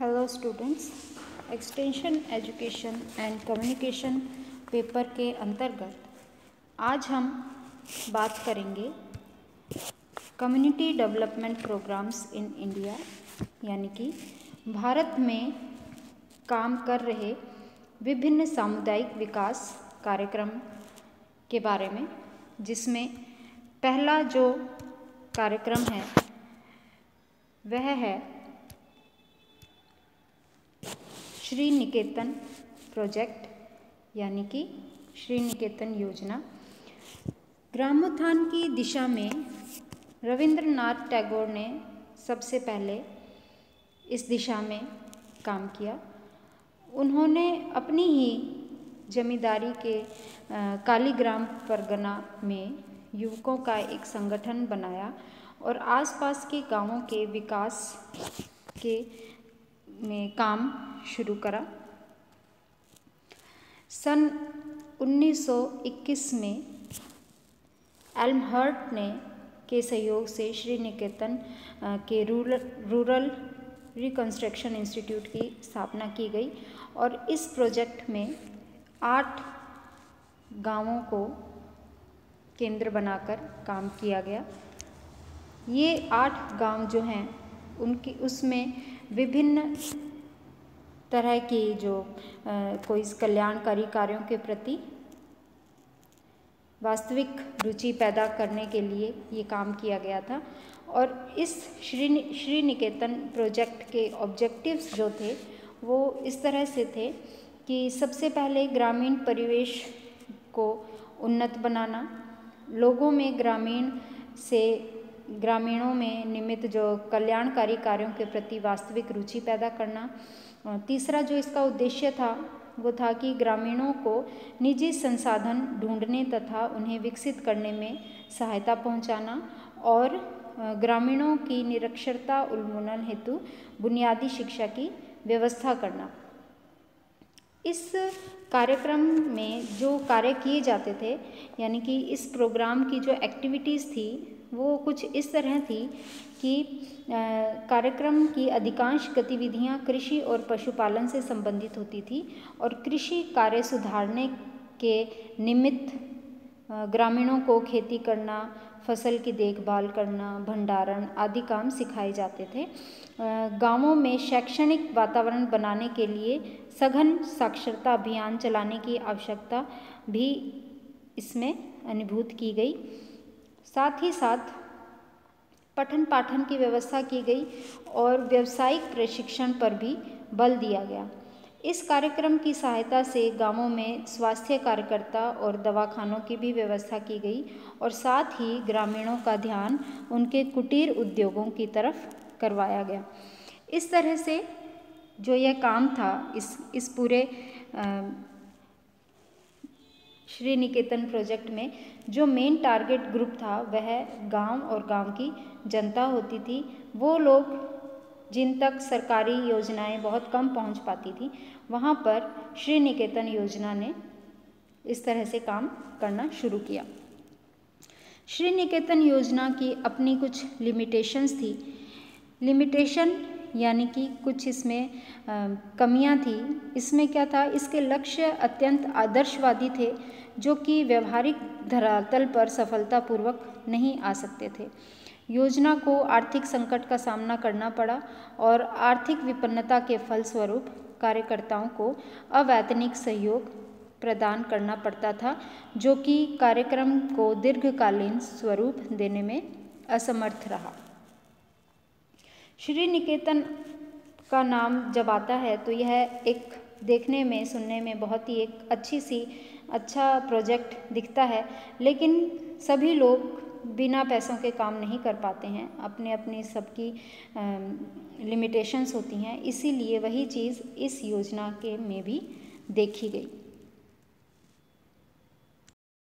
Hello students, extension education and communication paper के अंतर्गत आज हम बात करेंगे community development programs in India, यानी कि भारत में काम कर रहे विभिन्न सामुदायिक विकास कार्यक्रम के बारे में, जिसमें पहला जो कार्यक्रम है वह है श्री निकेतन प्रोजेक्ट, यानी कि श्री निकेतन योजना। ग्रामोत्थान की दिशा में रविंद्रनाथ टैगोर ने सबसे पहले इस दिशा में काम किया। उन्होंने अपनी ही जमींदारी के कालीग्राम परगना में युवकों का एक संगठन बनाया और आसपास के गांवों के विकास के में काम शुरू करा। सन 1921 में एल्महर्ट ने के सहयोग से श्री निकेतन के रूरल रिकंस्ट्रक्शन इंस्टीट्यूट की स्थापना की गई और इस प्रोजेक्ट में 8 गांवों को केंद्र बनाकर काम किया गया। ये 8 गांव जो हैं उनकी उसमें विभिन्न तरह की जो कोई कल्याणकारी कार्यों के प्रति वास्तविक रुचि पैदा करने के लिए ये काम किया गया था। और इस श्री निकेतन प्रोजेक्ट के ऑब्जेक्टिव्स जो थे वो इस तरह से थे कि सबसे पहले ग्रामीण परिवेश को उन्नत बनाना, लोगों में ग्रामीणों में निमित्त जो कल्याणकारी कार्यों के प्रति वास्तविक रुचि पैदा करना। तीसरा जो इसका उद्देश्य था वो था कि ग्रामीणों को निजी संसाधन ढूंढने तथा उन्हें विकसित करने में सहायता पहुंचाना और ग्रामीणों की निरक्षरता उन्मूलन हेतु बुनियादी शिक्षा की व्यवस्था करना। इस कार्यक्रम में जो कार्य किए जाते थे, यानी कि इस प्रोग्राम की जो एक्टिविटीज़ थी वो कुछ इस तरह थी कि कार्यक्रम की अधिकांश गतिविधियां कृषि और पशुपालन से संबंधित होती थी और कृषि कार्य सुधारने के निमित्त ग्रामीणों को खेती करना, फसल की देखभाल करना, भंडारण आदि काम सिखाए जाते थे। गांवों में शैक्षणिक वातावरण बनाने के लिए सघन साक्षरता अभियान चलाने की आवश्यकता भी इसमें अनुभूत की गई। साथ ही साथ पठन पाठन की व्यवस्था की गई और व्यावसायिक प्रशिक्षण पर भी बल दिया गया। इस कार्यक्रम की सहायता से गांवों में स्वास्थ्य कार्यकर्ता और दवाखानों की भी व्यवस्था की गई और साथ ही ग्रामीणों का ध्यान उनके कुटीर उद्योगों की तरफ करवाया गया। इस तरह से जो यह काम था इस पूरे श्री निकेतन प्रोजेक्ट में जो मेन टारगेट ग्रुप था वह गांव और गांव की जनता होती थी। वो लोग जिन तक सरकारी योजनाएं बहुत कम पहुंच पाती थी, वहां पर श्री निकेतन योजना ने इस तरह से काम करना शुरू किया। श्री निकेतन योजना की अपनी कुछ लिमिटेशंस थी। लिमिटेशन यानी कि कुछ इसमें कमियां थी। इसमें क्या था, इसके लक्ष्य अत्यंत आदर्शवादी थे जो कि व्यवहारिक धरातल पर सफलतापूर्वक नहीं आ सकते थे। योजना को आर्थिक संकट का सामना करना पड़ा और आर्थिक विपन्नता के फलस्वरूप कार्यकर्ताओं को अवैतनिक सहयोग प्रदान करना पड़ता था, जो कि कार्यक्रम को दीर्घकालीन स्वरूप देने में असमर्थ रहा। श्री निकेतन का नाम जब आता है तो यह एक देखने में सुनने में बहुत ही एक अच्छा प्रोजेक्ट दिखता है, लेकिन सभी लोग बिना पैसों के काम नहीं कर पाते हैं। अपनी सबकी लिमिटेशंस होती हैं, इसीलिए वही चीज़ इस योजना के में भी देखी गई।